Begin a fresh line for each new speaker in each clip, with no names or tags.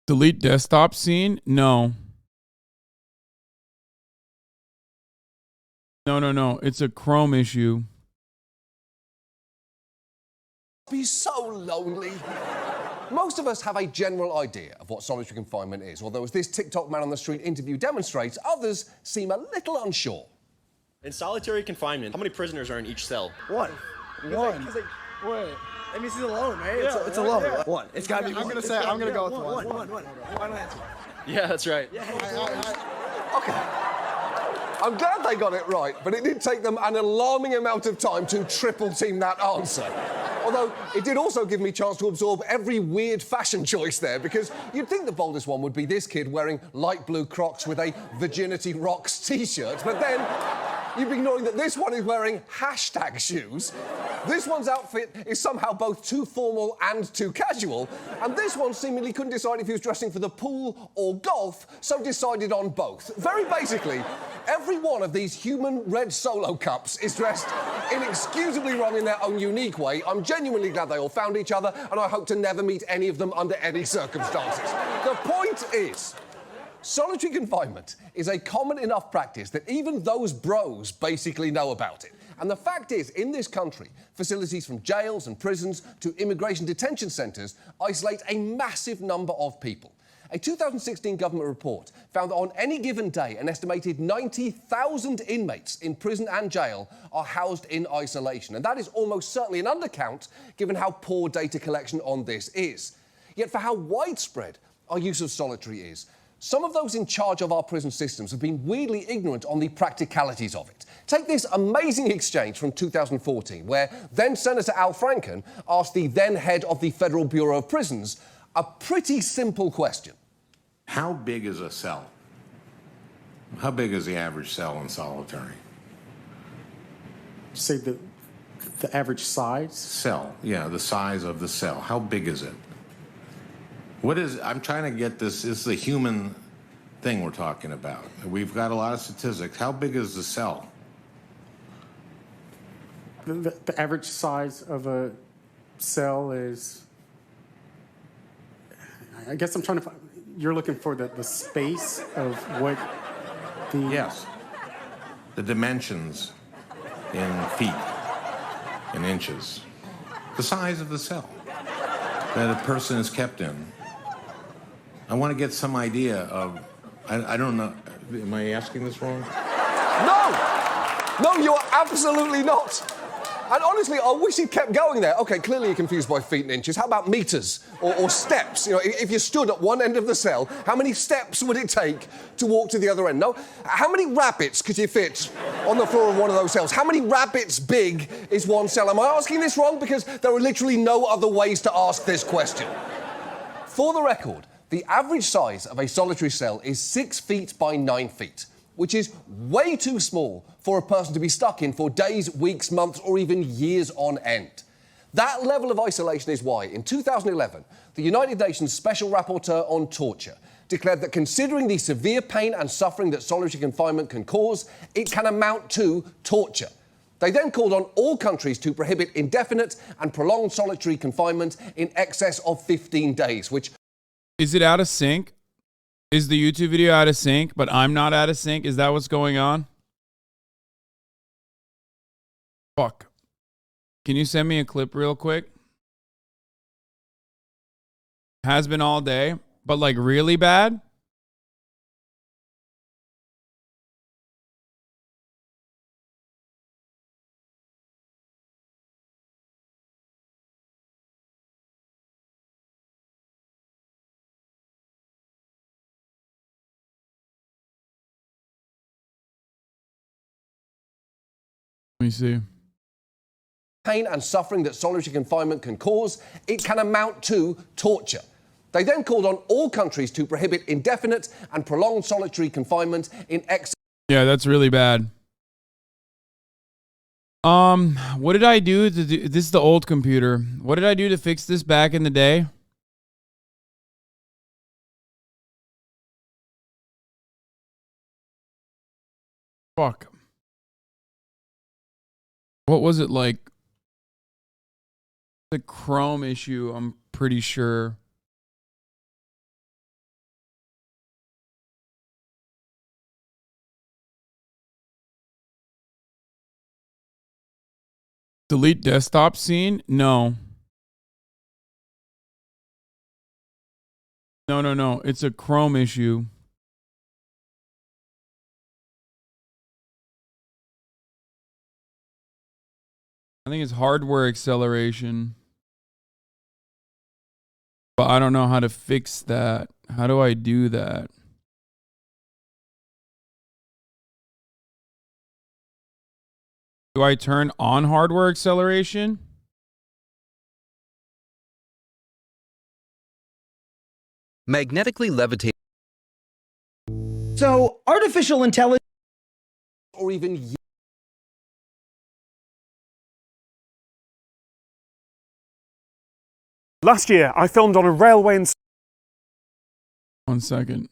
Delete desktop scene? No. No. It's a Chrome issue.
Be so lonely. Most of us have a general idea of what solitary confinement is, although as this TikTok man on the street interview demonstrates, others seem a little unsure.
In solitary confinement, how many prisoners are in each cell?
One. One.
What?
That means he's alone, right?
Yeah,
it's alone.
yeah.
One. It's gotta be one.
I'm gonna go with one.
One. Final answer.
Yeah, that's right.
Okay. I'm glad they got it right, but it did take them an alarming amount of time to triple team that answer. Although, it did also give me a chance to absorb every weird fashion choice there, because you'd think the boldest one would be this kid wearing light blue Crocs with a Virginity Rocks t-shirt, but then you'd be ignoring that this one is wearing hashtag shoes. This one's outfit is somehow both too formal and too casual, and this one seemingly couldn't decide if he was dressing for the pool or golf, so decided on both. Very basically, every one of these human red Solo cups is dressed inexcusably wrong in their own unique way. I'm genuinely glad they all found each other, and I hope to never meet any of them under any circumstances. The point is, solitary confinement is a common enough practice that even those bros basically know about it. And the fact is, in this country, facilities from jails and prisons to immigration detention centres isolate a massive number of people. A 2016 government report found that on any given day, an estimated 90,000 inmates in prison and jail are housed in isolation. And that is almost certainly an undercount, given how poor data collection on this is. Yet for how widespread our use of solitary is, some of those in charge of our prison systems have been weirdly ignorant on the practicalities of it. Take this amazing exchange from 2014, where then Senator Al Franken asked the then head of the Federal Bureau of Prisons a pretty simple question.
How big is a cell? How big is the average cell in solitary?
Say the average size?
Cell, yeah, the size of the cell. How big is it? What is, I'm trying to get this is the human thing we're talking about. We've got a lot of statistics. How big is the cell?
The average size of a cell is, I guess I'm trying to find, you're looking for the space of what the...
Yes. The dimensions in feet, in inches. The size of the cell that a person is kept in. I want to get some idea of, I don't know, am I asking this wrong?
No, you are absolutely not. And honestly, I wish he'd kept going there. OK, clearly you're confused by feet and inches. How about metres or steps? You know, if you stood at one end of the cell, how many steps would it take to walk to the other end? No? How many rabbits could you fit on the floor of one of those cells? How many rabbits big is one cell? Am I asking this wrong? Because there are literally no other ways to ask this question. For the record, the average size of a solitary cell is 6 feet by 9 feet, which is way too small for a person to be stuck in for days, weeks, months, or even years on end. That level of isolation is why, in 2011, the United Nations Special Rapporteur on Torture declared that considering the severe pain and suffering that solitary confinement can cause, it can amount to torture. They then called on all countries to prohibit indefinite and prolonged solitary confinement in excess of 15 days, which...
Is it out of sync? Is the YouTube video out of sync, but I'm not out of sync? Is that what's going on? Fuck. Can you send me a clip real quick? Has been all day, but like really bad? Let me see.
Pain and suffering that solitary confinement can cause, it can amount to torture. They then called on all countries to prohibit indefinite and prolonged solitary confinement in excess...
Yeah, that's really bad. What did I do to do... This is the old computer. What did I do to fix this back in the day? Fuck. What was it like? The Chrome issue, I'm pretty sure. Delete desktop scene? No. No. It's a Chrome issue. I think it's hardware acceleration. But I don't know how to fix that. How do I do that? Do I turn on hardware acceleration?
Magnetically levitate.
So, artificial intelligence.
Or even
Last year, I filmed on a railway in
1 second.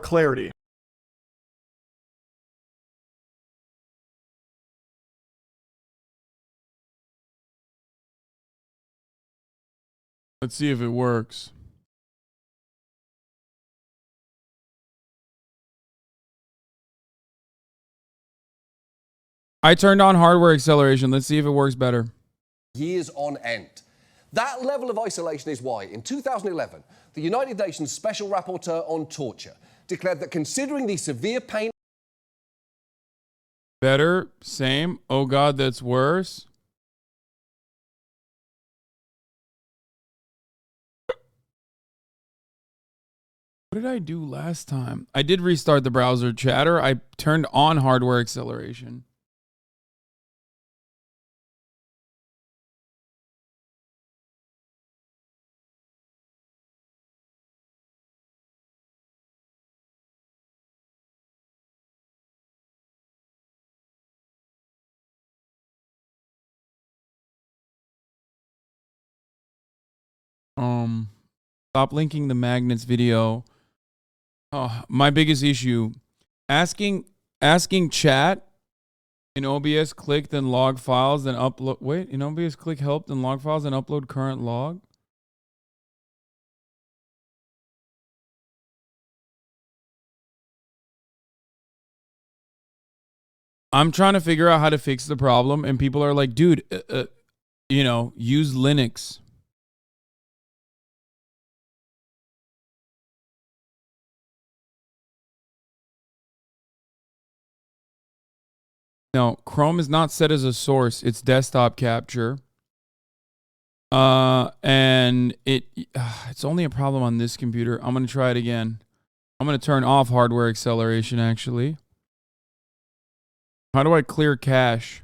Clarity.
Let's see if it works. I turned on hardware acceleration. Let's see if it works better.
years on end. That level of isolation is why, in 2011, the United Nations Special Rapporteur on Torture declared that considering the severe pain...
Better, same, oh God, that's worse. What did I do last time? I did restart the browser chatter. I turned on hardware acceleration. Stop linking the magnets video. Oh, my biggest issue. Asking chat in OBS click then log files then upload. Wait, in OBS click help then log files and upload current log. I'm trying to figure out how to fix the problem, and people are like, dude, you know, use Linux. No, Chrome is not set as a source. It's desktop capture. And it's only a problem on this computer. I'm going to try it again. I'm going to turn off hardware acceleration, actually. How do I clear cache?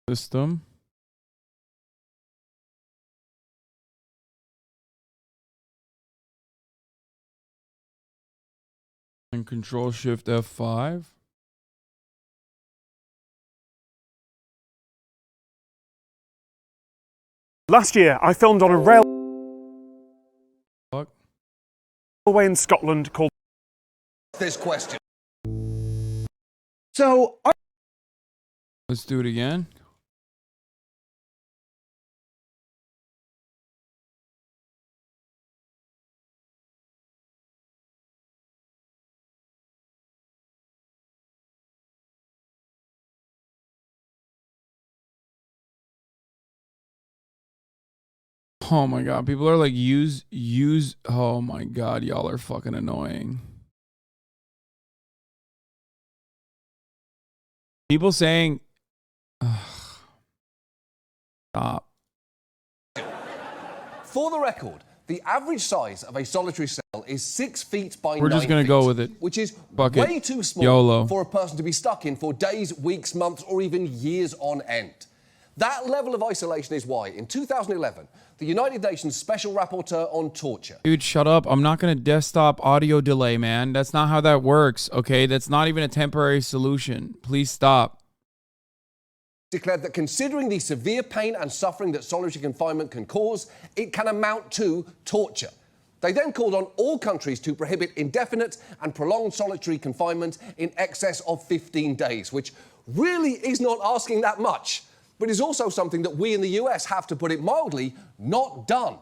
System. And Control Shift F5.
Last year, I filmed on a
Fuck.
railway in Scotland called...
This question.
So,
Let's do it again. Oh my God. People are like, use. Oh my God. Y'all are fucking annoying. People saying, stop.
For the record, the average size of a solitary cell is 6 feet by 9 feet.
We're just going to go with it.
Which is
Fuck it.
way too small
YOLO.
for a person to be stuck in for days, weeks, months, or even years on end. That level of isolation is why, in 2011, the United Nations Special Rapporteur on Torture...
Dude, shut up. I'm not going to desktop audio delay, man. That's not how that works, okay? That's not even a temporary solution. Please stop.
...declared that considering the severe pain and suffering that solitary confinement can cause, it can amount to torture. They then called on all countries to prohibit indefinite and prolonged solitary confinement in excess of 15 days, which really is not asking that much. but is also something that we in the US have, to put it mildly, not done.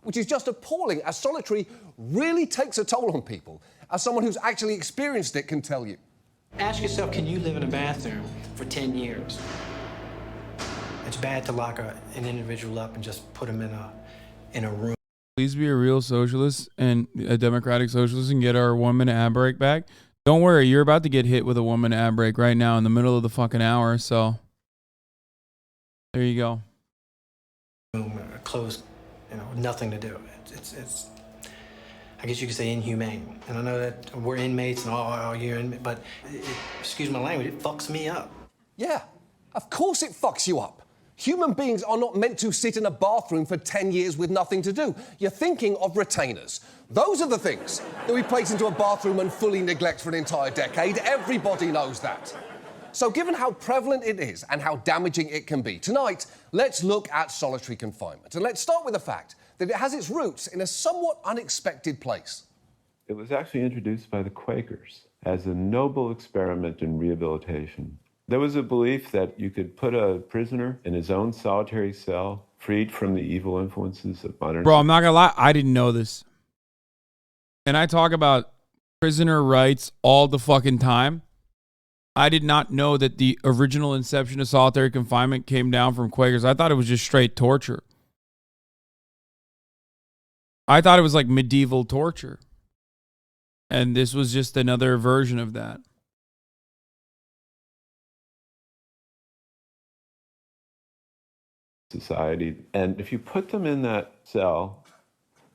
Which is just appalling, as solitary really takes a toll on people, as someone who's actually experienced it can tell you.
Ask yourself, can you live in a bathroom for 10 years? It's bad to lock an individual up and just put them in a room.
Please be a real socialist and a democratic socialist and get our 1 minute ad break back. Don't worry, you're about to get hit with a 1 minute ad break right now in the middle of the fucking hour, so there you go.
Closed, nothing to do. It's I guess you could say inhumane. And I know that we're inmates and you're inmates, but excuse my language, it fucks me up.
Yeah, of course it fucks you up. Human beings are not meant to sit in a bathroom for 10 years with nothing to do. You're thinking of retainers. Those are the things that we place into a bathroom and fully neglect for an entire decade. Everybody knows that. So given how prevalent it is and how damaging it can be, tonight, let's look at solitary confinement. And let's start with the fact that it has its roots in a somewhat unexpected place.
It was actually introduced by the Quakers as a noble experiment in rehabilitation. There was a belief that you could put a prisoner in his own solitary cell, freed from the evil influences of modern...
Bro, I'm not gonna lie, I didn't know this. And I talk about prisoner rights all the fucking time. I did not know that the original inception of solitary confinement came down from Quakers. I thought it was just straight torture. I thought it was like medieval torture. And this was just another version of that.
Society. And if you put them in that cell,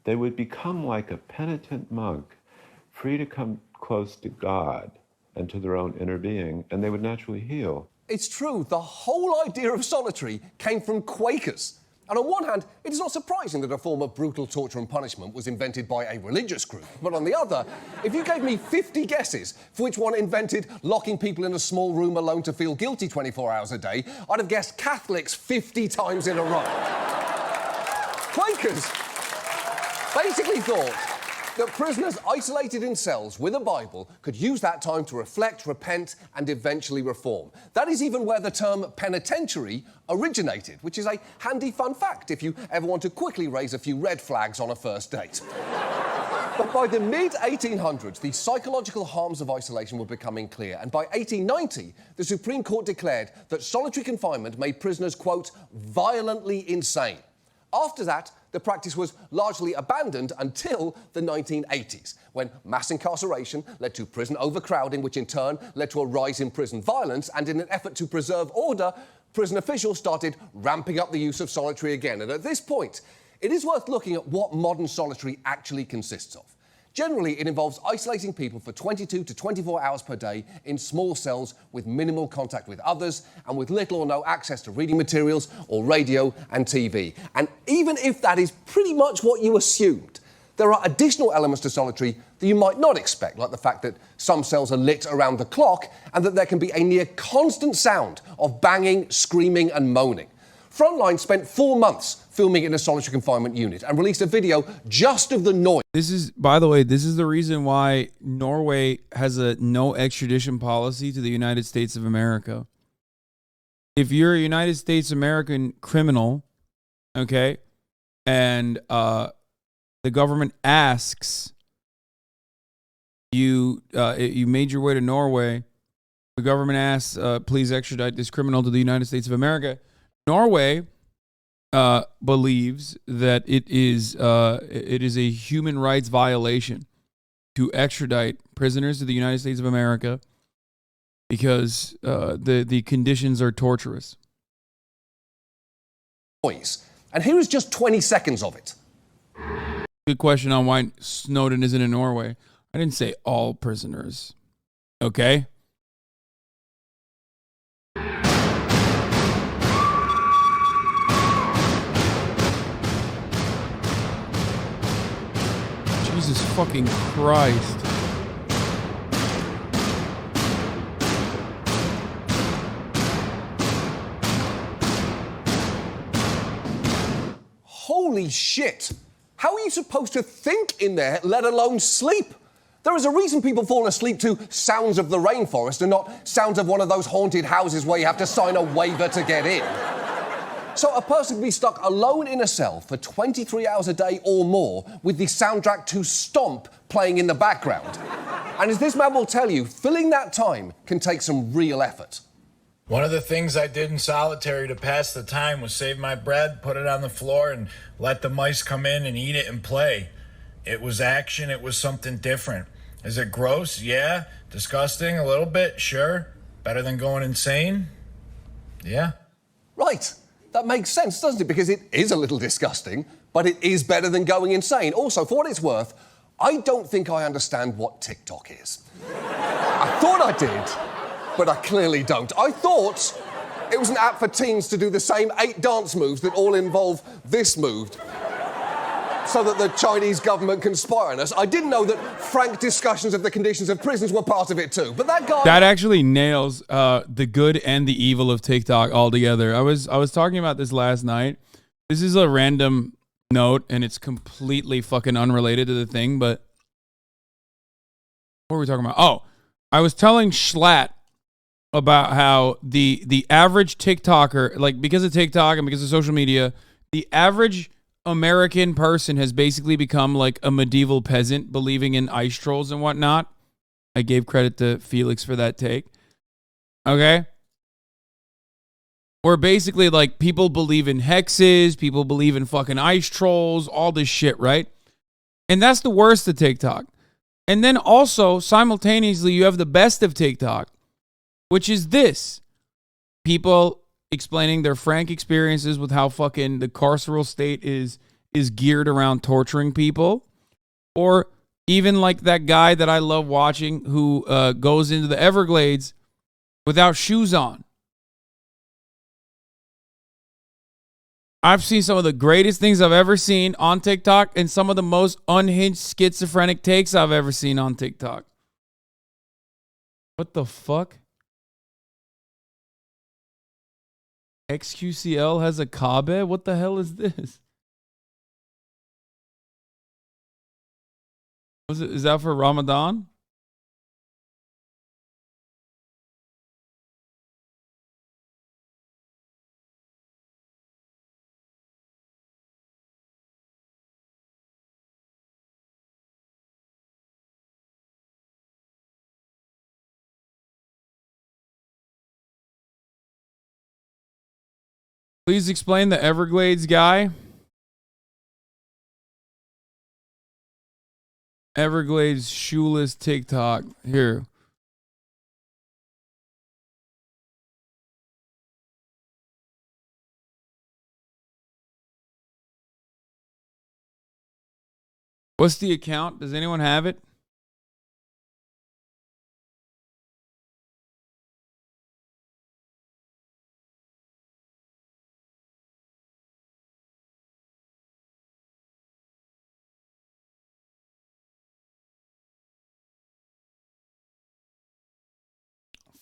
they would become like a penitent monk, free to come close to God and to their own inner being, and they would naturally heal.
It's true, the whole idea of solitary came from Quakers. And on one hand, it is not surprising that a form of brutal torture and punishment was invented by a religious group. But on the other, if you gave me 50 guesses for which one invented locking people in a small room alone to feel guilty 24 hours a day, I'd have guessed Catholics 50 times in a row. Quakers basically thought that prisoners isolated in cells with a Bible could use that time to reflect, repent, and eventually reform. That is even where the term penitentiary originated, which is a handy fun fact if you ever want to quickly raise a few red flags on a first date. But by the mid-1800s, the psychological harms of isolation were becoming clear, and by 1890, the Supreme Court declared that solitary confinement made prisoners, quote, violently insane. After that, the practice was largely abandoned until the 1980s, when mass incarceration led to prison overcrowding, which in turn led to a rise in prison violence, and in an effort to preserve order, prison officials started ramping up the use of solitary again. And at this point, it is worth looking at what modern solitary actually consists of. Generally, it involves isolating people for 22 to 24 hours per day in small cells with minimal contact with others and with little or no access to reading materials or radio and TV. And even if that is pretty much what you assumed, there are additional elements to solitary that you might not expect, like the fact that some cells are lit around the clock and that there can be a near constant sound of banging, screaming and moaning. Frontline spent 4 months filming in a solitary confinement unit and released a video just of the noise.
This is, by the way, this is the reason why Norway has a no extradition policy to the United States of America. If you're a United States American criminal, okay, and the government asks you, you made your way to Norway, the government asks, please extradite this criminal to the United States of America. Norway believes that it is a human rights violation to extradite prisoners to the United States of America because the conditions are torturous.
And here is just 20 seconds of it.
Good question on why Snowden isn't in Norway. I didn't say all prisoners. Okay? Jesus fucking Christ.
Holy shit! How are you supposed to think in there, let alone sleep? There is a reason people fall asleep to sounds of the rainforest and not sounds of one of those haunted houses where you have to sign a waiver to get in. So a person can be stuck alone in a cell for 23 hours a day or more with the soundtrack to Stomp playing in the background. And as this man will tell you, filling that time can take some real effort.
One of the things I did in solitary to pass the time was save my bread, put it on the floor, and let the mice come in and eat it and play. It was action. It was something different. Is it gross? Yeah. Disgusting? A little bit? Sure. Better than going insane? Yeah.
Right. That makes sense, doesn't it? Because it is a little disgusting, but it is better than going insane. Also, for what it's worth, I don't think I understand what TikTok is. I thought I did, but I clearly don't. I thought it was an app for teens to do the same 8 dance moves that all involve this move, so that the Chinese government can spy on us. I didn't know that frank discussions of the conditions of prisons were part of it too. But that guy...
That actually nails the good and the evil of TikTok altogether. I was talking about this last night. This is a random note, and it's completely fucking unrelated to the thing, but... What were we talking about? Oh, I was telling Schlatt about how the average TikToker, like because of TikTok and because of social media, the average American person has basically become like a medieval peasant believing in ice trolls and whatnot. I gave credit to Felix for that take. Okay? Where basically like people believe in hexes, people believe in fucking ice trolls, all this shit, right? And that's the worst of TikTok. And then also, simultaneously, you have the best of TikTok, which is this. People explaining their frank experiences with how fucking the carceral state is geared around torturing people. Or even like that guy that I love watching who goes into the Everglades without shoes on. I've seen some of the greatest things I've ever seen on TikTok and some of the most unhinged schizophrenic takes I've ever seen on TikTok. What the fuck? XQCL has a Kabe? What the hell is this? Is that for Ramadan? Please explain the Everglades guy. Everglades shoeless TikTok. Here. What's the account? Does anyone have it?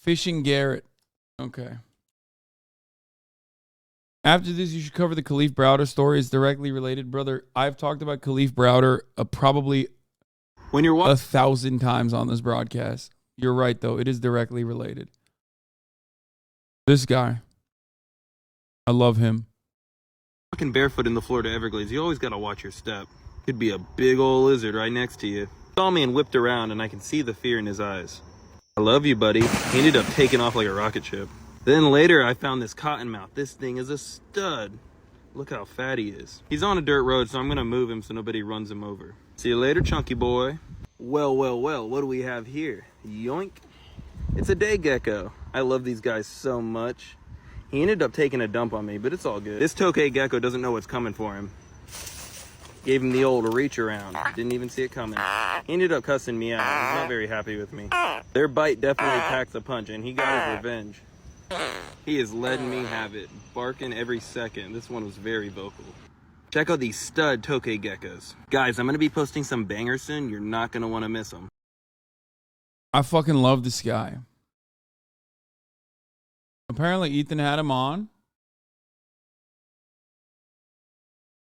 Fishing Garrett. Okay. After this, you should cover the Khalif Browder story. It's directly related, brother. I've talked about Khalif Browder probably
when you're
1,000 times on this broadcast. You're right, though. It is directly related. This guy. I love him.
Walking barefoot in the Florida Everglades, you always got to watch your step. Could be a big old lizard right next to you. He saw me and whipped around, and I can see the fear in his eyes. I love you, buddy. He ended up taking off like a rocket ship. Then later, I found this cottonmouth. This thing is a stud. Look how fat he is. He's on a dirt road, so I'm going to move him so nobody runs him over. See you later, chunky boy. Well, what do we have here? Yoink. It's a day gecko. I love these guys so much. He ended up taking a dump on me, but it's all good. This tokay gecko doesn't know what's coming for him. Gave him the old reach around. Didn't even see it coming. He ended up cussing me out. He's not very happy with me. Their bite definitely packs a punch, and he got his revenge. He is letting me have it, barking every second. This one was very vocal. Check out these stud tokay geckos. Guys, I'm going to be posting some bangers soon. You're not going to want to miss them.
I fucking love this guy. Apparently, Ethan had him on.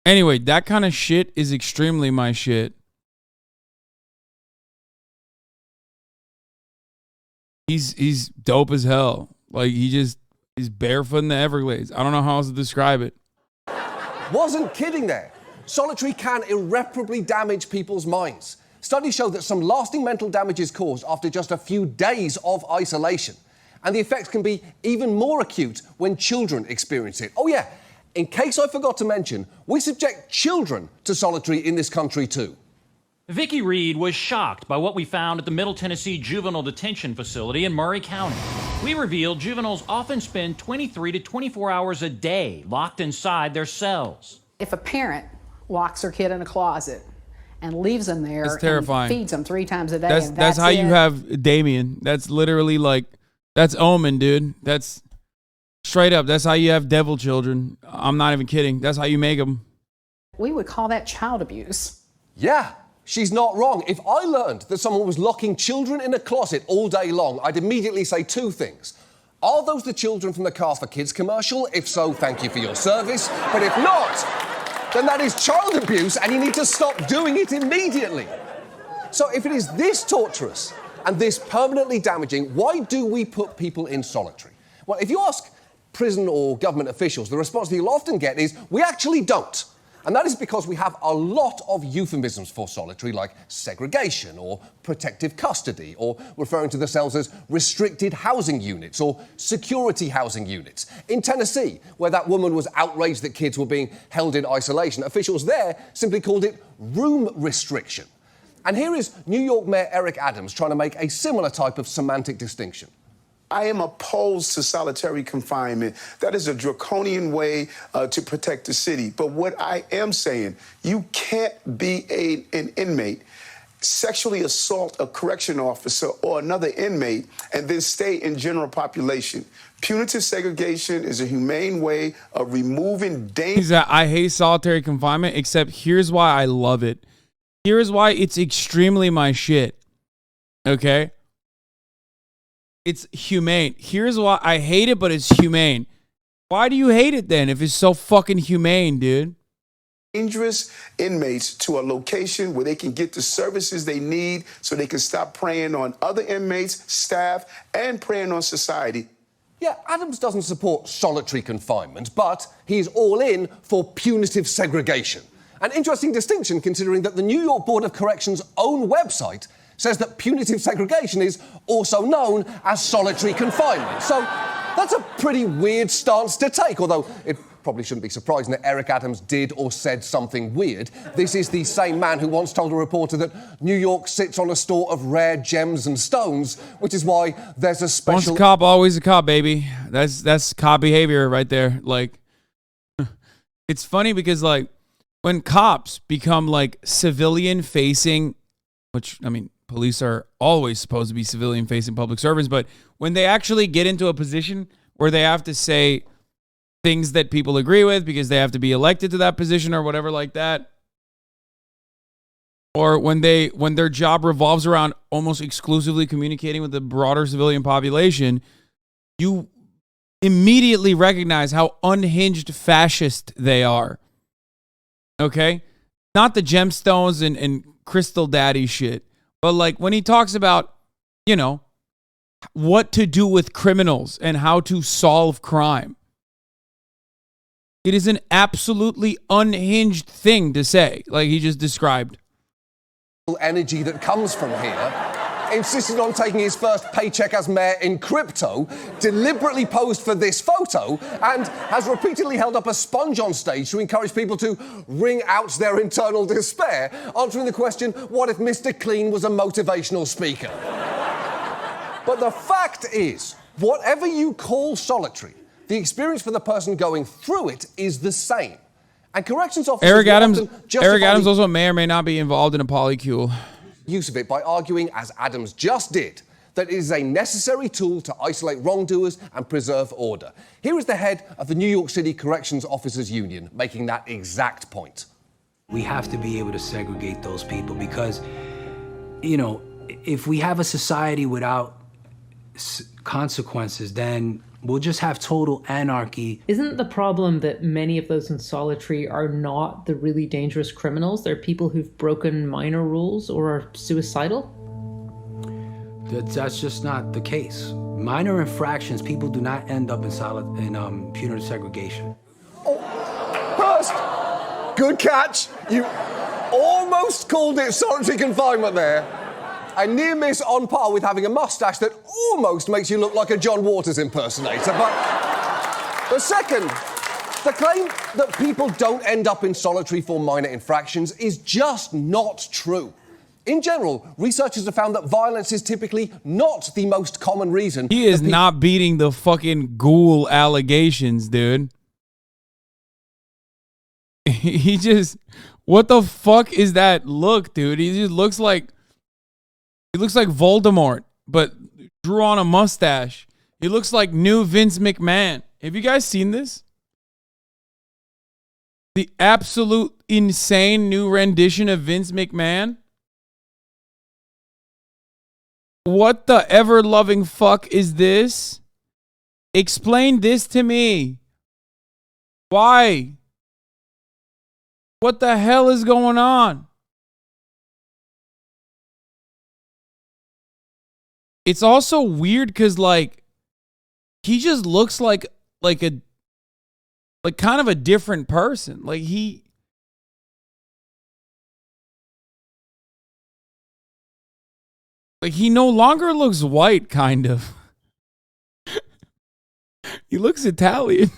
Anyway, that kind of shit is extremely my shit. He's dope as hell. Like, he just He's barefoot in the Everglades. I don't know how else to describe it.
Wasn't kidding there. Solitary can irreparably damage people's minds. Studies show that some lasting mental damage is caused after just a few days of isolation. And the effects can be even more acute when children experience it. Oh yeah, in case I forgot to mention, we subject children to solitary in this country too.
Vicky Reed was shocked by what we found at the Middle Tennessee Juvenile Detention Facility in Murray County. We revealed juveniles often spend 23 to 24 hours a day locked inside their cells.
If a parent locks their kid in a closet and leaves them there
It's terrifying.
and feeds them 3 times a day,
That's how you have Damien. That's literally like, that's Omen, dude. That's straight up. That's how you have devil children. I'm not even kidding. That's how you make them.
we would call that child abuse.
Yeah. She's not wrong. If I learned that someone was locking children in a closet all day long, I'd immediately say 2 things. Are those the children from the Cars for Kids commercial? If so, thank you for your service. But if not, then that is child abuse and you need to stop doing it immediately. So if it is this torturous and this permanently damaging, why do we put people in solitary? Well, if you ask prison or government officials, the response that you'll often get is, we actually don't. And that is because we have a lot of euphemisms for solitary, like segregation or protective custody, or referring to the cells as restricted housing units or security housing units. In Tennessee, where that woman was outraged that kids were being held in isolation, officials there simply called it room restriction. And here is New York Mayor Eric Adams trying to make a similar type of semantic distinction.
I am opposed to solitary confinement. That is a draconian way to protect the city. But what I am saying, you can't be an inmate, sexually assault a correction officer or another inmate, and then stay in general population. Punitive segregation is a humane way of removing danger.
I hate solitary confinement, except here's why I love it. Here's why it's extremely my shit. Okay? It's humane. Here's why I hate it, but it's humane. Why do you hate it then if it's so fucking humane, dude?
Dangerous inmates to a location where they can get the services they need so they can stop preying on other inmates, staff, and preying on society.
Yeah, Adams doesn't support solitary confinement, but he's all in for punitive segregation. An interesting distinction considering that the New York Board of Corrections' own website says that punitive segregation is also known as solitary confinement. So that's a pretty weird stance to take, although it probably shouldn't be surprising that Eric Adams did or said something weird. This is the same man who once told a reporter that New York sits on a store of rare gems and stones, which is why there's a special...
Once a cop, always a cop, baby. That's cop behavior right there. Like, it's funny because, like, when cops become, like, civilian-facing, which, I mean, police are always supposed to be civilian-facing public servants, but when they actually get into a position where they have to say things that people agree with because they have to be elected to that position or whatever like that, or when their job revolves around almost exclusively communicating with the broader civilian population, you immediately recognize how unhinged fascist they are. Okay? Not the gemstones and crystal daddy shit. But, like, when he talks about, you know, what to do with criminals and how to solve crime, it is an absolutely unhinged thing to say, like he just described.
Energy that comes from here, insisted on taking his first paycheck as mayor in crypto, deliberately posed for this photo, and has repeatedly held up a sponge on stage to encourage people to wring out their internal despair, answering the question, what if Mr. Clean was a motivational speaker? But the fact is, whatever you call solitary, the experience for the person going through it is the same. And corrections officers... Eric
Adams also may or may not be involved in a polycule.
Use of it by arguing, as Adams just did, that it is a necessary tool to isolate wrongdoers and preserve order. Here is the head of the New York City Corrections Officers Union making that exact point.
We have to be able to segregate those people because, you know, if we have a society without consequences, then we'll just have total anarchy.
Isn't the problem that many of those in solitary are not the really dangerous criminals? They're people who've broken minor rules or are suicidal?
That's just not the case. minor infractions, people do not end up in punitive segregation.
First, good catch. You almost called it solitary confinement there. A near miss on par with having a mustache that almost makes you look like a John Waters impersonator. But the second, the claim that people don't end up in solitary for minor infractions is just not true. In general, researchers have found that violence is typically not the most common reason.
He is not beating the fucking ghoul allegations, dude. He just, what the fuck is that look, dude? He just looks like, he looks like Voldemort, but drew on a mustache. He looks like new Vince McMahon. Have you guys seen this? The absolute insane new rendition of Vince McMahon? What the ever-loving fuck is this? Explain this to me. Why? What the hell is going on? It's also weird because, like, he just looks like kind of a different person. Like, he no longer looks white, kind of. He looks Italian.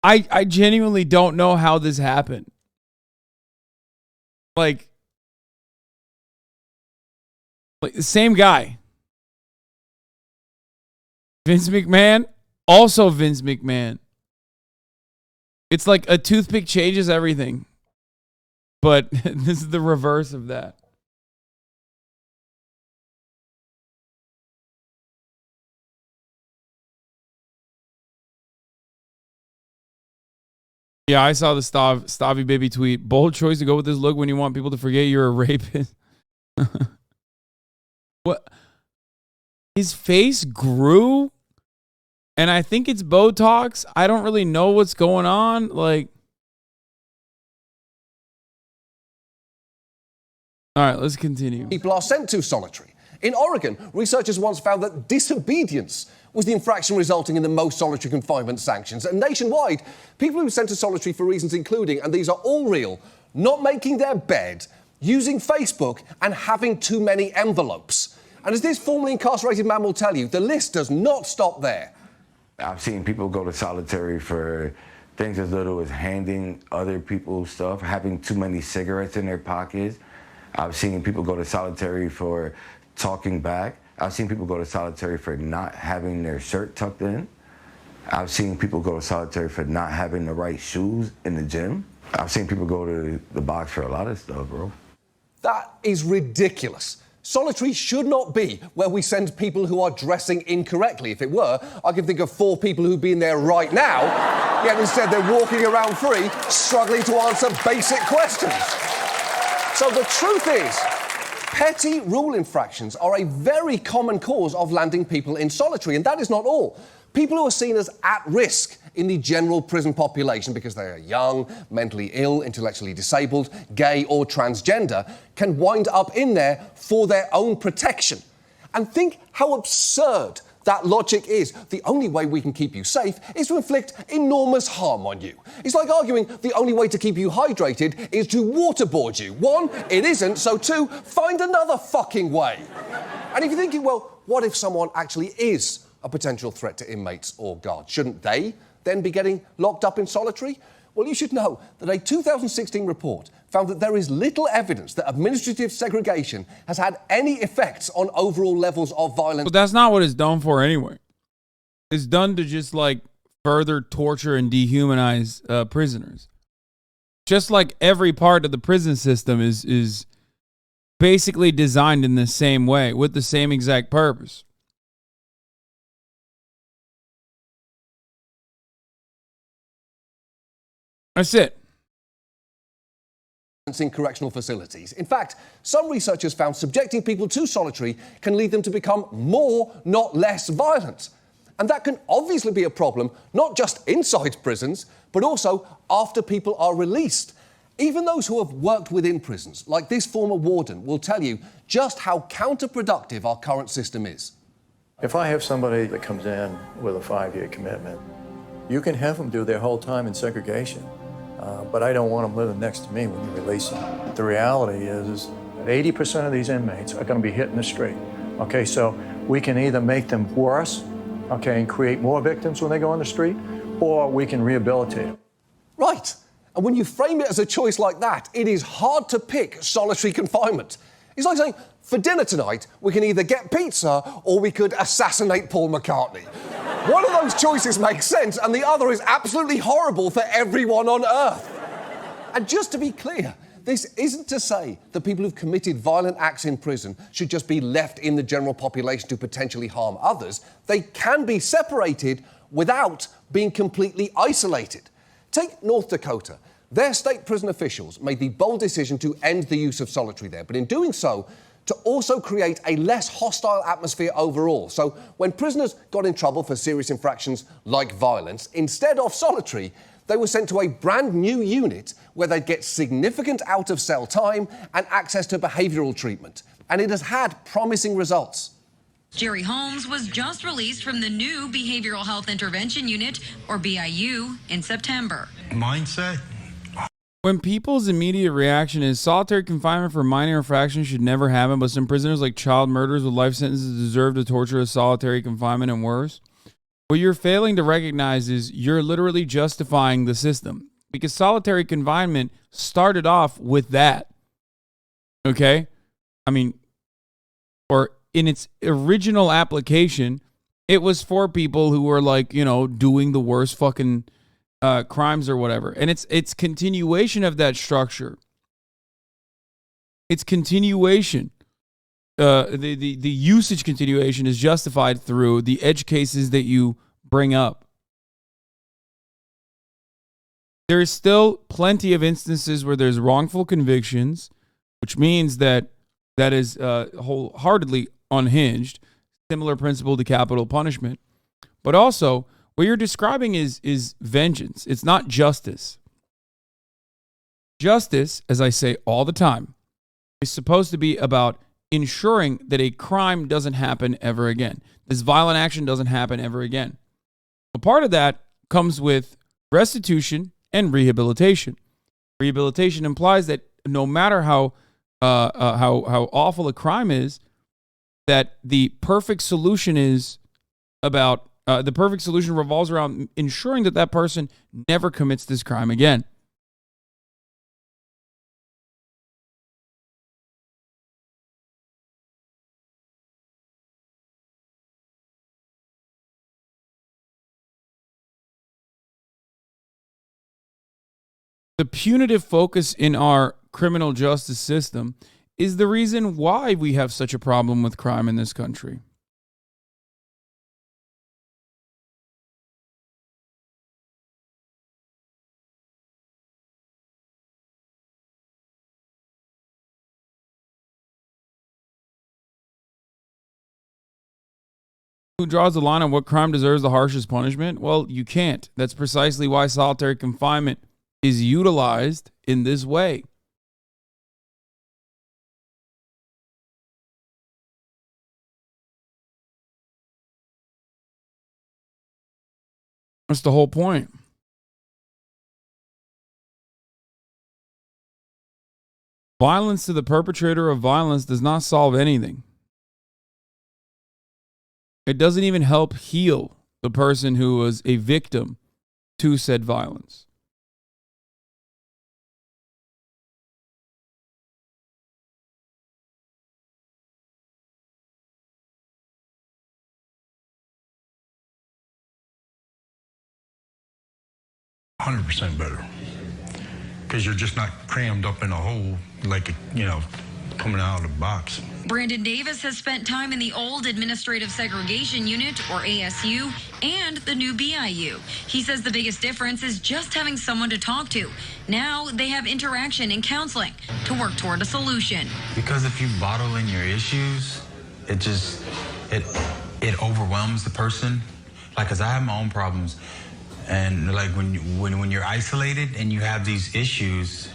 I genuinely don't know how this happened. Like the same guy. Vince McMahon, also Vince McMahon. It's like a toothpick changes everything. But this is the reverse of that. Yeah, I saw the Stavi Baby tweet. Bold choice to go with this look when you want people to forget you're a rapist. What? His face grew, and I think it's Botox. I don't really know what's going on. Like, all right, let's continue.
People are sent to solitary. In Oregon, researchers once found that disobedience was the infraction resulting in the most solitary confinement sanctions. And nationwide, people who were sent to solitary for reasons including, and these are all real, not making their bed, using Facebook, and having too many envelopes. And as this formerly incarcerated man will tell you, the list does not stop there.
I've seen people go to solitary for things as little as handing other people stuff, having too many cigarettes in their pockets. I've seen people go to solitary for talking back. I've seen people go to solitary for not having their shirt tucked in. I've seen people go to solitary for not having the right shoes in the gym. I've seen people go to the box for a lot of stuff, bro.
That is ridiculous. Solitary should not be where we send people who are dressing incorrectly. If it were, I can think of 4 people who'd be in there right now, yet instead they're walking around free, struggling to answer basic questions. So the truth is, petty rule infractions are a very common cause of landing people in solitary, and that is not all. People who are seen as at risk in the general prison population because they are young, mentally ill, intellectually disabled, gay or transgender can wind up in there for their own protection. And think how absurd that logic is. The only way we can keep you safe is to inflict enormous harm on you. It's like arguing the only way to keep you hydrated is to waterboard you. 1, it isn't, so 2, find another fucking way. And if you're thinking, well, what if someone actually is a potential threat to inmates or guards? Shouldn't they then be getting locked up in solitary? Well, you should know that a 2016 report found that there is little evidence that administrative segregation has had any effects on overall levels of violence.
But that's not what it's done for anyway. It's done to just, like, further torture and dehumanize prisoners. Just like every part of the prison system is basically designed in the same way, with the same exact purpose. That's it.
In correctional facilities. In fact, some researchers found subjecting people to solitary can lead them to become more, not less, violent. And that can obviously be a problem, not just inside prisons, but also after people are released. Even those who have worked within prisons, like this former warden, will tell you just how counterproductive our current system is.
If I have somebody that comes in with a 5-year commitment, you can have them do their whole time in segregation, but I don't want them living next to me when you release them. The reality is that 80% of these inmates are going to be hitting the street. Okay, so we can either make them worse, okay, and create more victims when they go on the street, or we can rehabilitate them.
Right. And when you frame it as a choice like that, it is hard to pick solitary confinement. It's like saying, for dinner tonight, we can either get pizza or we could assassinate Paul McCartney. One of those choices makes sense, and the other is absolutely horrible for everyone on Earth. And just to be clear, this isn't to say that people who've committed violent acts in prison should just be left in the general population to potentially harm others. They can be separated without being completely isolated. Take North Dakota. Their state prison officials made the bold decision to end the use of solitary there, but in doing so, to also create a less hostile atmosphere overall. So when prisoners got in trouble for serious infractions like violence, instead of solitary, they were sent to a brand new unit where they'd get significant out-of-cell time and access to behavioural treatment. And it has had promising results.
Jerry Holmes was just released from the new Behavioral Health Intervention Unit, or BIU, in September.
Mindset.
When people's immediate reaction is solitary confinement for minor infractions should never happen, but some prisoners like child murderers with life sentences deserve the torture of solitary confinement and worse, what you're failing to recognize is you're literally justifying the system, because solitary confinement started off with that. Okay? I mean, or in its original application, it was for people who were like, you know, doing the worst fucking crimes or whatever. And it's continuation of that structure. It's continuation. The usage continuation is justified through the edge cases that you bring up. There is still plenty of instances where there's wrongful convictions, which means that is wholeheartedly unhinged. Similar principle to capital punishment. But also, what you're describing is vengeance. It's not justice. Justice, as I say all the time, is supposed to be about ensuring that a crime doesn't happen ever again. This violent action doesn't happen ever again. A part of that comes with restitution and rehabilitation. Rehabilitation implies that no matter how awful a crime is, that the perfect solution is about the perfect solution revolves around ensuring that that person never commits this crime again. The punitive focus in our criminal justice system is the reason why we have such a problem with crime in this country. Who draws the line on what crime deserves the harshest punishment? Well, you can't. That's precisely why solitary confinement is utilized in this way. That's the whole point. Violence to the perpetrator of violence does not solve anything. It doesn't even help heal the person who was a victim to said violence.
%100 better. Because you're just not crammed up in a hole like, coming out of the box.
Brandon Davis has spent time in the old Administrative Segregation Unit, or ASU, and the new BIU. He says the biggest difference is just having someone to talk to. Now they have interaction and counseling to work toward a solution.
Because if you bottle in your issues, it overwhelms the person, Like, cause I have my own problems, and like when you're isolated and you have these issues,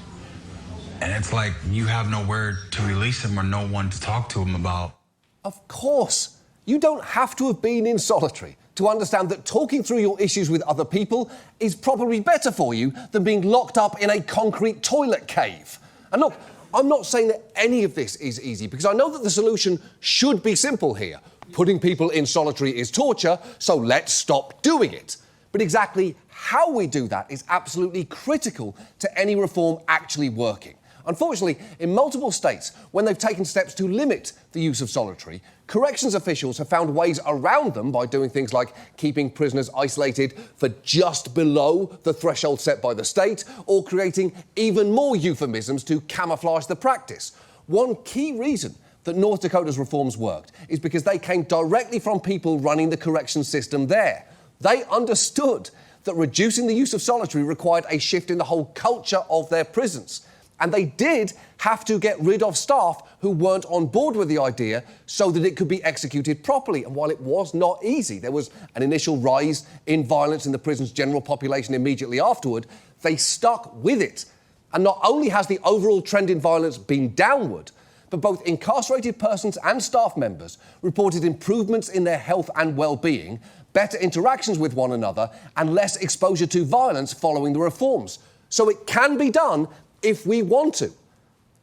and it's like you have nowhere to release them or no one to talk to them about.
Of course. You don't have to have been in solitary to understand that talking through your issues with other people is probably better for you than being locked up in a concrete toilet cave. And look, I'm not saying that any of this is easy, because I know that the solution should be simple here. Putting people in solitary is torture, so let's stop doing it. But exactly how we do that is absolutely critical to any reform actually working. Unfortunately, in multiple states, when they've taken steps to limit the use of solitary, corrections officials have found ways around them by doing things like keeping prisoners isolated for just below the threshold set by the state, or creating even more euphemisms to camouflage the practice. One key reason that North Dakota's reforms worked is because they came directly from people running the correction system there. They understood that reducing the use of solitary required a shift in the whole culture of their prisons. And they did have to get rid of staff who weren't on board with the idea so that it could be executed properly. And while it was not easy, there was an initial rise in violence in the prison's general population immediately afterward, they stuck with it. And not only has the overall trend in violence been downward, but both incarcerated persons and staff members reported improvements in their health and well-being, better interactions with one another, and less exposure to violence following the reforms. So it can be done if we want to.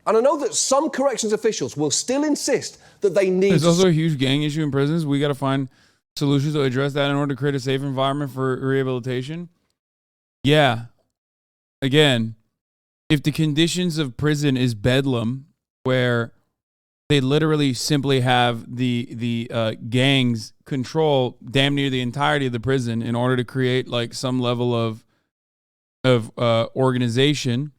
And I know that some corrections officials will still insist that they need...
There's also a huge gang issue in prisons. We got to find solutions to address that in order to create a safe environment for rehabilitation. Yeah. Again, if the conditions of prison is bedlam, where they literally simply have the gangs control damn near the entirety of the prison in order to create like some level of organization.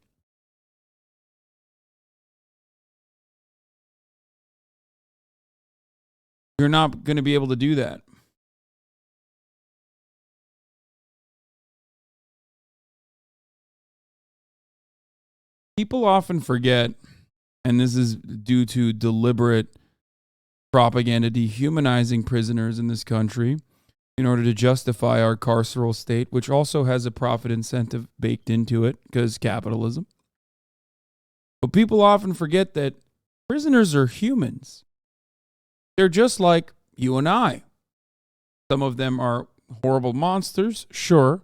You're not going to be able to do that. People often forget, and this is due to deliberate propaganda dehumanizing prisoners in this country in order to justify our carceral state, which also has a profit incentive baked into it because capitalism. But people often forget that prisoners are humans. They're just like you and I. Some of them are horrible monsters, sure,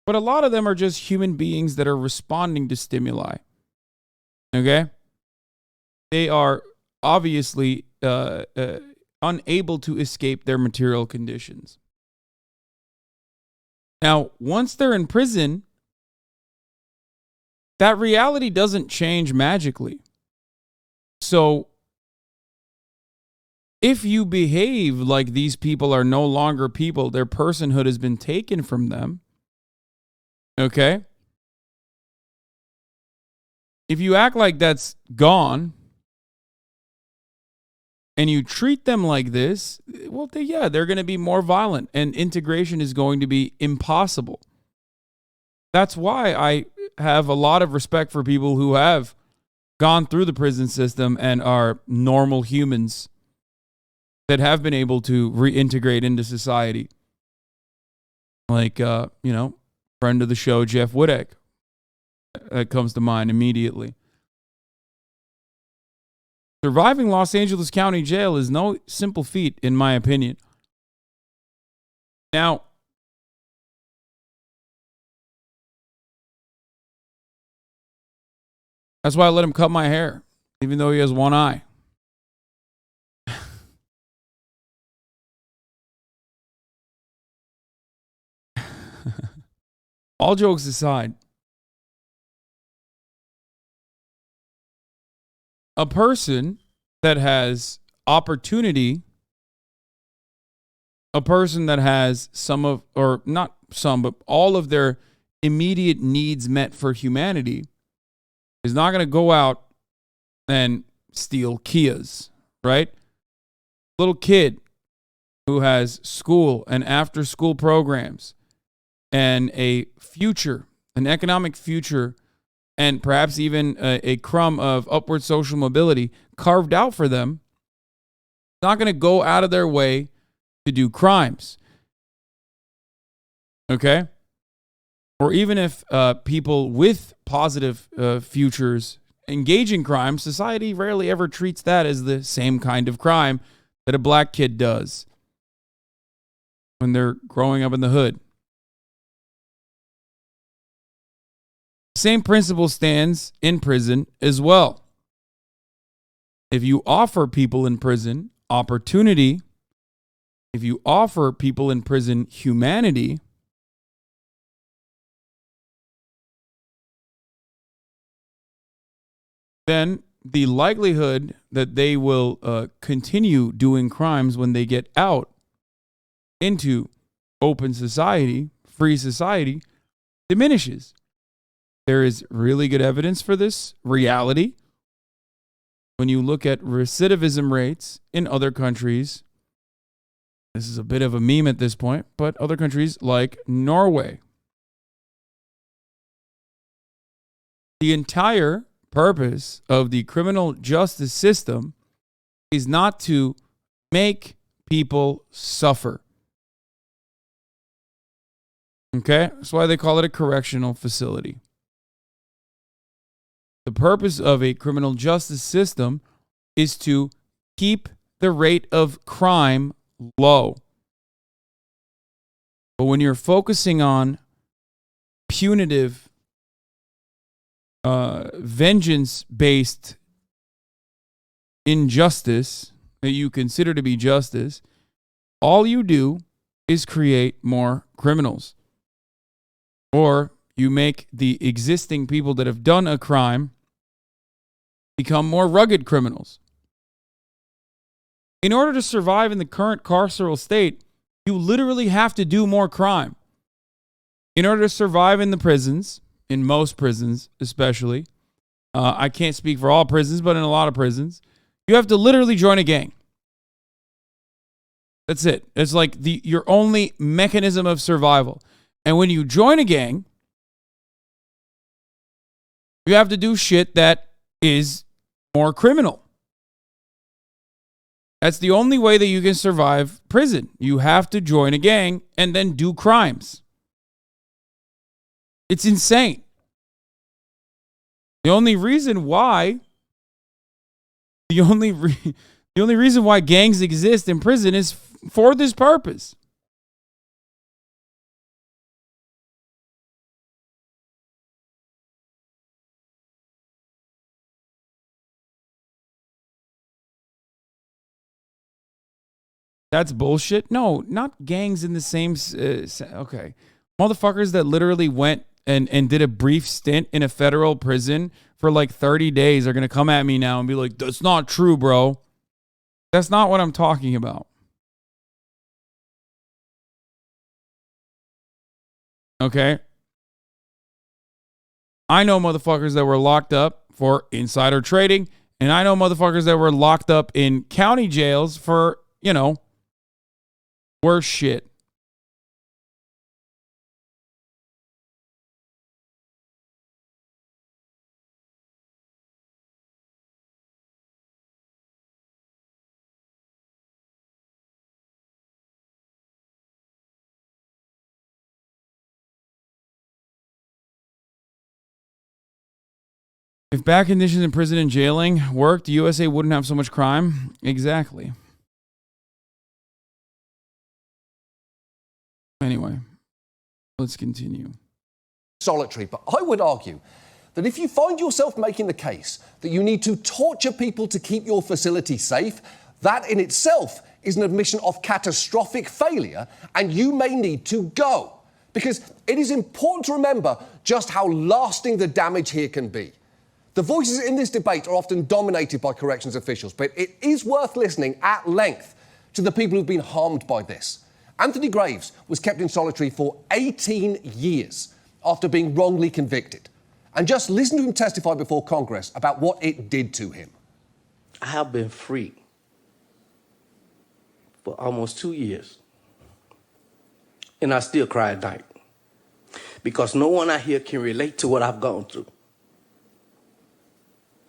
but a lot of them are just human beings that are responding to stimuli. Okay? They are obviously unable to escape their material conditions. Now, once they're in prison, that reality doesn't change magically. So, if you behave like these people are no longer people, their personhood has been taken from them, okay? If you act like that's gone, and you treat them like this, well, they're going to be more violent, and integration is going to be impossible. That's why I have a lot of respect for people who have gone through the prison system and are normal humans that have been able to reintegrate into society. Like, friend of the show, Jeff Woodek. That comes to mind immediately. Surviving Los Angeles County Jail is no simple feat, in my opinion. Now, that's why I let him cut my hair, even though he has one eye. All jokes aside, a person that has opportunity, a person that has not some, but all of their immediate needs met for humanity is not going to go out and steal Kias, right? Little kid who has school and after school programs and a future, an economic future, and perhaps even a crumb of upward social mobility carved out for them, not going to go out of their way to do crimes. Okay? Or even if people with positive futures engage in crime, society rarely ever treats that as the same kind of crime that a black kid does when they're growing up in the hood. Same principle stands in prison as well. If you offer people in prison opportunity, if you offer people in prison humanity, then the likelihood that they will continue doing crimes when they get out into open society, free society, diminishes. There is really good evidence for this reality. When you look at recidivism rates in other countries, this is a bit of a meme at this point, but other countries like Norway. The entire purpose of the criminal justice system is not to make people suffer. Okay? That's why they call it a correctional facility. The purpose of a criminal justice system is to keep the rate of crime low. But when you're focusing on punitive, vengeance-based injustice that you consider to be justice, all you do is create more criminals. Or you make the existing people that have done a crime become more rugged criminals. In order to survive in the current carceral state, you literally have to do more crime. In order to survive in the prisons, in most prisons especially, I can't speak for all prisons, but in a lot of prisons, you have to literally join a gang. That's it. It's like your only mechanism of survival. And when you join a gang, you have to do shit that is more criminal. That's the only way that you can survive prison. You have to join a gang and then do crimes. It's insane. The only reason why gangs exist in prison is for this purpose. That's bullshit. No, not gangs in the same. Okay. Motherfuckers that literally went and did a brief stint in a federal prison for like 30 days are going to come at me now and be like, that's not true, bro. That's not what I'm talking about. Okay. I know motherfuckers that were locked up for insider trading, and I know motherfuckers that were locked up in county jails for, worse shit. If bad conditions in prison and jailing worked, the USA wouldn't have so much crime. Exactly. Anyway, let's continue.
Solitary, but I would argue that if you find yourself making the case that you need to torture people to keep your facility safe, that in itself is an admission of catastrophic failure, and you may need to go. Because it is important to remember just how lasting the damage here can be. The voices in this debate are often dominated by corrections officials, but it is worth listening at length to the people who've been harmed by this. Anthony Graves was kept in solitary for 18 years after being wrongly convicted. And just listen to him testify before Congress about what it did to him.
I have been free for almost 2 years. And I still cry at night. Because no one out here can relate to what I've gone through.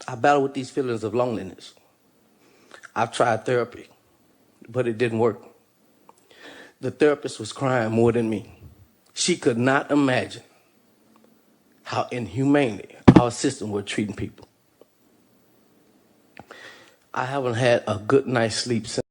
I battle with these feelings of loneliness. I've tried therapy, but it didn't work. The therapist was crying more than me. She could not imagine how inhumanely our system was treating people. I haven't had a good night's sleep since.